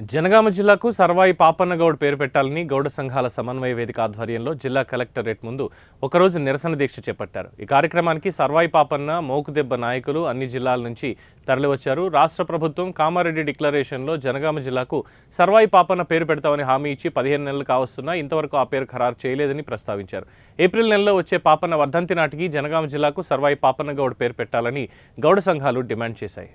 జనగామ జిల్లాకు సర్వాయి పాపన్నగౌడ్ పేరు పెట్టాలని గౌడ సంఘాల సమన్వయ వేదిక ఆధ్వర్యంలో జిల్లా కలెక్టరేట్ ముందు ఒకరోజు నిరసన దీక్ష చేపట్టారు. ఈ కార్యక్రమానికి సర్వాయి పాపన్న, మోకుదెబ్బ నాయకులు అన్ని జిల్లాల నుంచి తరలివచ్చారు. రాష్ట్ర ప్రభుత్వం కామారెడ్డి డిక్లరేషన్లో జనగామ జిల్లాకు సర్వాయి పాపన్న పేరు పెడతామని హామీ ఇచ్చి 15 నెలలు కావస్తున్నా ఇంతవరకు ఆ పేరు ఖరారు చేయలేదని ప్రస్తావించారు. ఏప్రిల్ నెలలో వచ్చే పాపన్న వర్ధంతి నాటికి జనగామ జిల్లాకు సర్వాయి పాపన్నగౌడ్ పేరు పెట్టాలని గౌడ సంఘాలు డిమాండ్ చేశాయి.